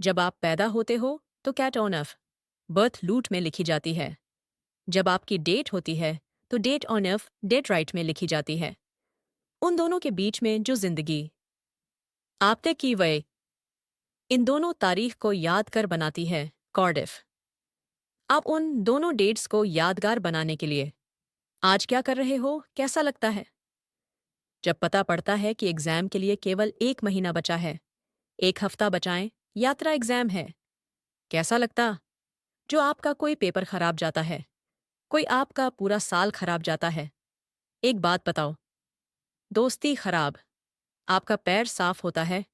जब आप पैदा होते हो तो कैट ऑन ऑफ बर्थ लूट में लिखी जाती है। जब आपकी डेट होती है तो date on of date right में लिखी जाती है। उन दोनों के बीच में जो जिंदगी आपने की वह इन दोनों तारीख को याद कर बनाती है कॉर्डिफ। आप उन दोनों डेट्स को यादगार बनाने के लिए आज क्या कर रहे हो, कैसा लगता है जब पता पड़ता है कि एग्जाम के लिए केवल 1 महीना बचा है? 1 हफ्ता बचाएं, यात्रा एग्जाम है। कैसा लगता जो आपका कोई पेपर खराब जाता है, कोई आपका पूरा साल खराब जाता है? एक बात बताओ, दोस्ती खराब, आपका पैर साफ होता है,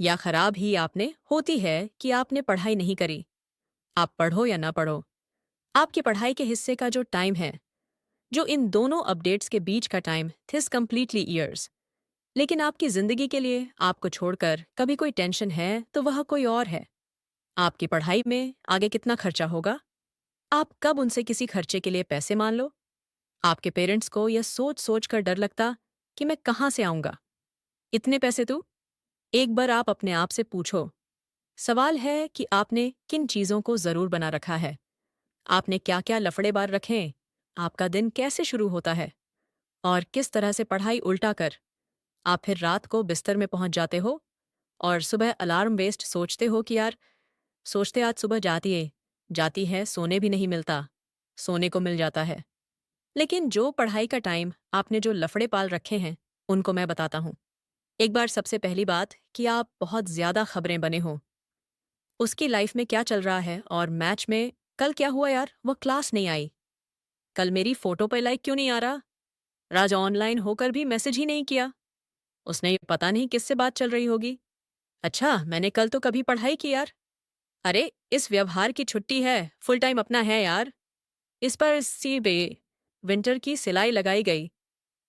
या खराब ही आपने होती है कि आपने पढ़ाई नहीं करी? आप पढ़ो या ना पढ़ो, आपकी पढ़ाई के हिस्से का जो टाइम है, जो इन दोनों अपडेट्स के बीच का टाइम, थिस कंप्लीटली ईयर्स। लेकिन आपकी जिंदगी के लिए आपको छोड़कर कभी कोई टेंशन है तो वह कोई और है। आपकी पढ़ाई में आगे कितना खर्चा होगा? आप कब उनसे किसी खर्चे के लिए पैसे मान लो? आपके पेरेंट्स को यह सोच सोच कर डर लगता कि मैं कहाँ से आऊंगा इतने पैसे तू? एक बार आप अपने आप से पूछो। सवाल है कि आपने किन चीजों को जरूर बना रखा है, आपने क्या क्या लफड़े बार रखे हैं, आपका दिन कैसे शुरू होता है, और किस तरह से पढ़ाई उल्टा कर आप फिर रात को बिस्तर में पहुंच जाते हो और सुबह अलार्म वेस्ट सोचते हो कि यार, सोचते आज सुबह जाती है सोने भी नहीं मिलता, सोने को मिल जाता है। लेकिन जो पढ़ाई का टाइम आपने जो लफड़े पाल रखे हैं, उनको मैं बताता हूँ। एक बार सबसे पहली बात कि आप बहुत ज्यादा खबरें बने हो, उसकी लाइफ में क्या चल रहा है, और मैच में कल क्या हुआ यार, वो क्लास नहीं आई, कल मेरी फोटो पे लाइक क्यों नहीं आ रहा, राज ऑनलाइन होकर भी मैसेज ही नहीं किया, उसने ये पता नहीं किससे बात चल रही होगी। अच्छा, मैंने कल तो कभी पढ़ाई की यार। अरे, इस व्यवहार की छुट्टी है, फुल टाइम अपना है यार। इस पर सी बे विंटर की सिलाई लगाई गई।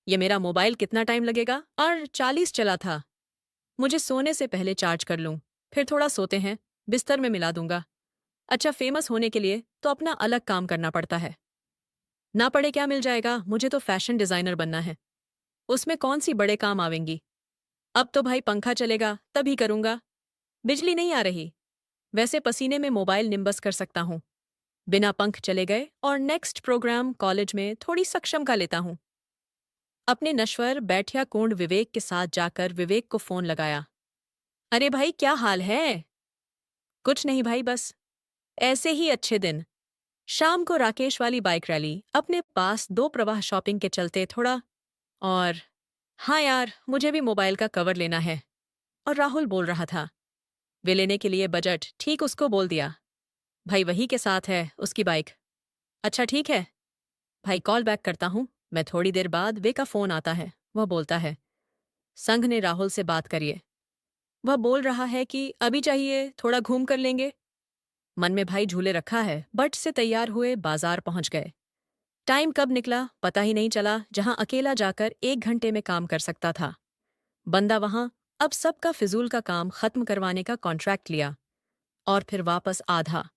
ये मेरा मोबाइल कितना टाइम लगेगा, और 40 चला था। मुझे सोने से पहले चार्ज कर लूं, फिर थोड़ा सोते हैं, बिस्तर में मिला दूंगा। अच्छा, फेमस होने के लिए तो अपना अलग काम करना पड़ता है। ना पढ़े क्या मिल जाएगा, मुझे तो फैशन डिजाइनर बनना है, उसमें कौन सी बड़े काम आवेंगी। अब तो भाई पंखा चलेगा तभी करूंगा, बिजली नहीं आ रही, वैसे पसीने में मोबाइल निम्बस कर सकता हूँ। बिना पंख चले गए, और नेक्स्ट प्रोग्राम कॉलेज में थोड़ी सक्षम का लेता हूँ। अपने नश्वर बैठिया कोंड विवेक के साथ जाकर विवेक को फोन लगाया। अरे भाई, क्या हाल है? कुछ नहीं भाई, बस ऐसे ही अच्छे दिन। शाम को राकेश वाली बाइक रैली, अपने पास 2 प्रवाह शॉपिंग के चलते थोड़ा, और हाँ यार, मुझे भी मोबाइल का कवर लेना है। और राहुल बोल रहा था, वे लेने के लिए बजट ठीक उसको बोल दिया। भाई वही के साथ है उसकी बाइक। अच्छा ठीक है भाई, कॉल बैक करता हूँ मैं। थोड़ी देर बाद वे का फोन आता है, वह बोलता है, संघ ने राहुल से बात करिए। वह बोल रहा है कि अभी चाहिए, थोड़ा घूम कर लेंगे। मन में भाई झूले रखा है, बट से तैयार हुए बाजार पहुंच गए। टाइम कब निकला पता ही नहीं चला, जहां अकेला जाकर 1 घंटे में काम कर सकता था, बंदा वहां अब सबका फिजूल का काम खत्म करवाने का कॉन्ट्रैक्ट लिया, और फिर वापस आधा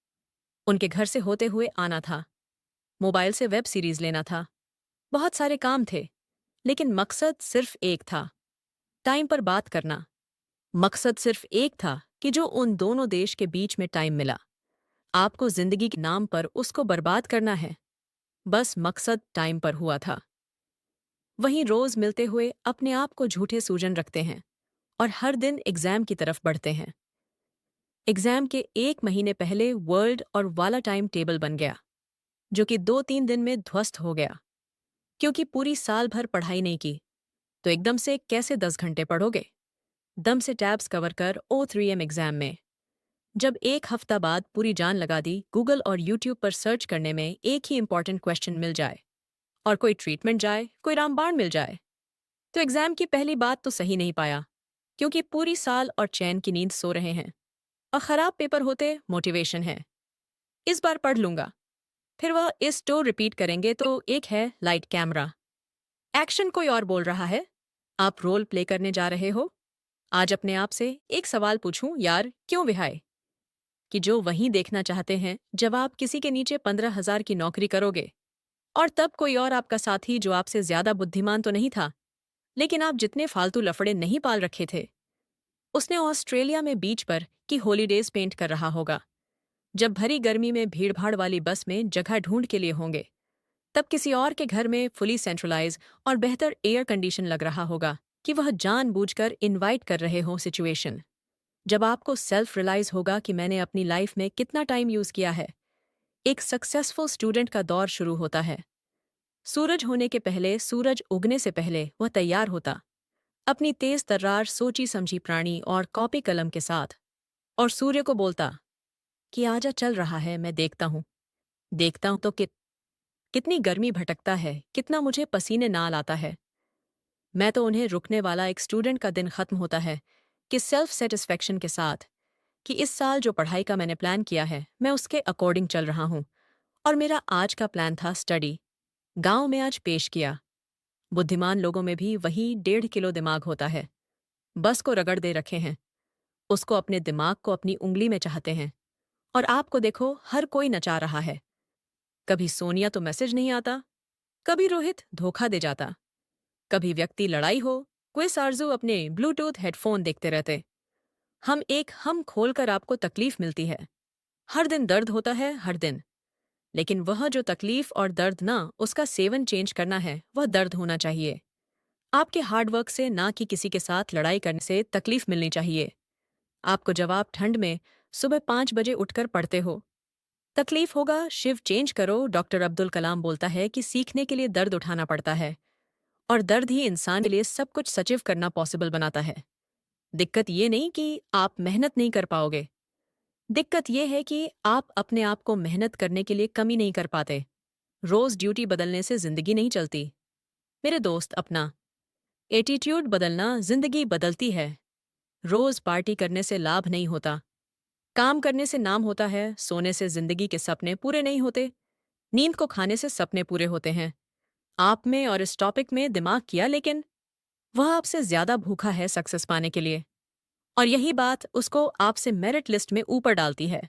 उनके घर से होते हुए आना था। मोबाइल से वेब सीरीज लेना था, बहुत सारे काम थे, लेकिन मकसद सिर्फ एक था, टाइम पर बात करना। मकसद सिर्फ एक था कि जो उन दोनों देश के बीच में टाइम मिला, आपको जिंदगी के नाम पर उसको बर्बाद करना है। बस मकसद टाइम पर हुआ था। वहीं रोज मिलते हुए अपने आप को झूठे सूजन रखते हैं, और हर दिन एग्जाम की तरफ बढ़ते हैं। एग्जाम के 1 महीने पहले वर्ल्ड और वाला टाइम टेबल बन गया, जो कि 2-3 दिन में ध्वस्त हो गया, क्योंकि पूरी साल भर पढ़ाई नहीं की, तो एकदम से कैसे 10 घंटे पढ़ोगे? दम से टैब्स कवर कर O3M एग्जाम में। जब 1 हफ्ता बाद पूरी जान लगा दी गूगल और यूट्यूब पर सर्च करने में एक ही इंपॉर्टेंट क्वेश्चन मिल जाए, और कोई ट्रीटमेंट जाए, कोई रामबाण मिल जाए, तो एग्जाम की पहली बात तो सही नहीं पाया, क्योंकि पूरी साल और चैन की नींद सो रहे हैं। और खराब पेपर होते मोटिवेशन है, इस बार पढ़ लूंगा। फिर वह इस टो रिपीट करेंगे, तो एक है लाइट कैमरा एक्शन, कोई और बोल रहा है, आप रोल प्ले करने जा रहे हो। आज अपने आप से एक सवाल पूछूं यार, क्यों विहाय? कि जो वहीं देखना चाहते हैं जब आप किसी के नीचे 15,000 की नौकरी करोगे, और तब कोई और आपका साथी जो आपसे ज्यादा बुद्धिमान तो नहीं था, लेकिन आप जितने फालतू लफड़े नहीं पाल रखे थे, उसने ऑस्ट्रेलिया में बीच पर की हॉलीडेज पेंट कर रहा होगा। जब भरी गर्मी में भीड़भाड़ वाली बस में जगह ढूंढ के लिए होंगे, तब किसी और के घर में फुली सेंट्रलाइज और बेहतर एयर कंडीशन लग रहा होगा कि वह जानबूझकर इनवाइट कर रहे हों सिचुएशन। जब आपको सेल्फ रियलाइज होगा कि मैंने अपनी लाइफ में कितना टाइम यूज किया है, एक सक्सेसफुल स्टूडेंट का दौर शुरू होता है। सूरज होने के पहले, सूरज उगने से पहले वह तैयार होता, अपनी तेज तर्रार सोची समझी प्राणी और कॉपी कलम के साथ, और सूर्य को बोलता कि आजा, चल रहा है, मैं देखता हूं तो कितनी गर्मी भटकता है, कितना मुझे पसीने नाल आता है। मैं तो उन्हें रुकने वाला एक स्टूडेंट का दिन खत्म होता है कि सेल्फ सेटिस्फेक्शन के साथ कि इस साल जो पढ़ाई का मैंने प्लान किया है, मैं उसके अकॉर्डिंग चल रहा हूं। और मेरा आज का प्लान था स्टडी, गांव में आज पेश किया। बुद्धिमान लोगों में भी वही 1.5 किलो दिमाग होता है। बस को रगड़ दे रखे हैं, उसको अपने दिमाग को अपनी उंगली में चाहते हैं। और आपको देखो, हर कोई नचा रहा है। कभी सोनिया तो मैसेज नहीं आता, कभी रोहित धोखा दे जाता, कभी व्यक्ति लड़ाई हो, क्विस आरजू अपने ब्लूटूथ हेडफोन देखते रहते। हम खोलकर आपको तकलीफ मिलती है, हर दिन दर्द होता है, हर दिन। लेकिन वह जो तकलीफ और दर्द ना उसका सेवन चेंज करना है, वह दर्द होना चाहिए। आपके हार्डवर्क से, ना कि किसी के साथ लड़ाई करने से तकलीफ मिलनी चाहिए। आपको जवाब ठंड में सुबह 5 बजे उठकर पढ़ते हो, तकलीफ होगा, शिव चेंज करो। डॉक्टर अब्दुल कलाम बोलता है कि सीखने के लिए दर्द उठाना पड़ता है, और दर्द ही इंसान के लिए सब कुछ सचिव करना पॉसिबल बनाता है। दिक्कत ये नहीं कि आप मेहनत नहीं कर पाओगे, दिक्कत ये है कि आप अपने आप को मेहनत करने के लिए कमी नहीं कर पाते। रोज ड्यूटी बदलने से जिंदगी नहीं चलती मेरे दोस्त, अपना एटीट्यूड बदलना जिंदगी बदलती है। रोज पार्टी करने से लाभ नहीं होता, काम करने से नाम होता है। सोने से जिंदगी के सपने पूरे नहीं होते, नींद को खाने से सपने पूरे होते हैं। आप में और इस टॉपिक में दिमाग किया, लेकिन वह आपसे ज्यादा भूखा है सक्सेस पाने के लिए, और यही बात उसको आपसे मेरिट लिस्ट में ऊपर डालती है।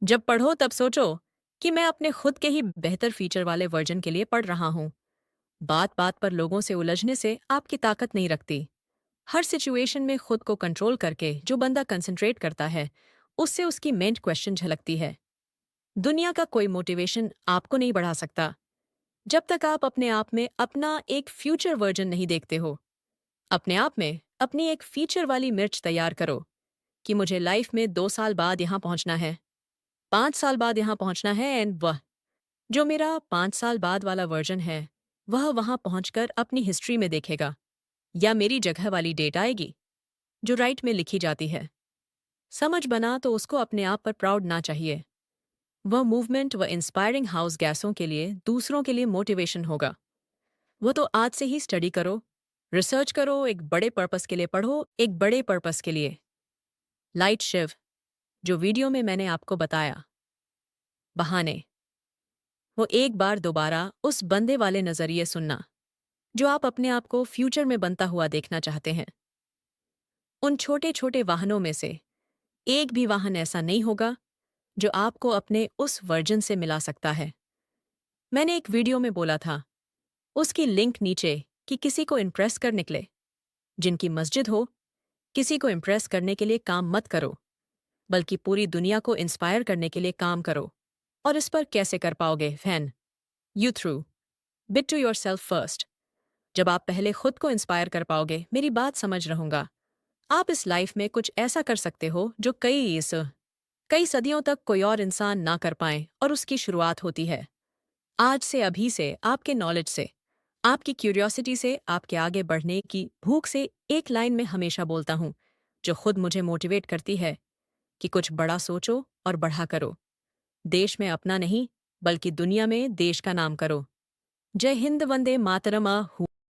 जब पढ़ो तब सोचो कि मैं अपने खुद के ही बेहतर फीचर वाले वर्जन के लिए पढ़ रहा हूं। बात बात पर लोगों से उलझने से आपकी ताकत नहीं रखती। हर सिचुएशन में खुद को कंट्रोल करके जो बंदा कंसंट्रेट करता है, उससे उसकी मेंट क्वेश्चन झलकती है। दुनिया का कोई मोटिवेशन आपको नहीं बढ़ा सकता जब तक आप अपने आप में अपना एक फ्यूचर वर्जन नहीं देखते हो। अपने आप में अपनी एक फीचर वाली मिर्च तैयार करो कि मुझे लाइफ में 2 साल बाद यहां पहुंचना है, 5 साल बाद यहां पहुंचना है, एंड वह जो मेरा 5 साल बाद वाला वर्जन है, वह वहां पहुंचकर अपनी हिस्ट्री में देखेगा, या मेरी जगह वाली डेट आएगी जो राइट में लिखी जाती है। समझ बना तो उसको अपने आप पर प्राउड ना चाहिए। वह मूवमेंट, वह इंस्पायरिंग हाउस गैसों के लिए, दूसरों के लिए मोटिवेशन होगा। वो तो आज से ही स्टडी करो, रिसर्च करो, एक बड़े पर्पस के लिए पढ़ो, एक बड़े पर्पस के लिए। लाइट शिव, जो वीडियो में मैंने आपको बताया, बहाने, वो एक बार दोबारा उस बंदे वाले नजरिए सुनना जो आप अपने आप को फ्यूचर में बनता हुआ देखना चाहते हैं। उन छोटे छोटे वाहनों में से एक भी वाहन ऐसा नहीं होगा जो आपको अपने उस वर्जन से मिला सकता है। मैंने एक वीडियो में बोला था, उसकी लिंक नीचे, कि किसी को इम्प्रेस कर निकले। जिनकी मस्जिद हो, किसी को इम्प्रेस करने के लिए काम मत करो, बल्कि पूरी दुनिया को इंस्पायर करने के लिए काम करो। और इस पर कैसे कर पाओगे? Fan you through bit to yourself first. जब आप पहले खुद को इंस्पायर कर पाओगे, मेरी बात समझ रहूंगा, आप इस लाइफ में कुछ ऐसा कर सकते हो जो कई सदियों तक कोई और इंसान ना कर पाए, और उसकी शुरुआत होती है आज से, अभी से, आपके नॉलेज से, आपकी क्यूरियोसिटी से, आपके आगे बढ़ने की भूख से। एक लाइन में हमेशा बोलता हूं, जो खुद मुझे मोटिवेट करती है, कि कुछ बड़ा सोचो और बढ़ा करो। देश में अपना नहीं, बल्कि दुनिया में देश का नाम करो। जय हिंद, वंदे मातरम।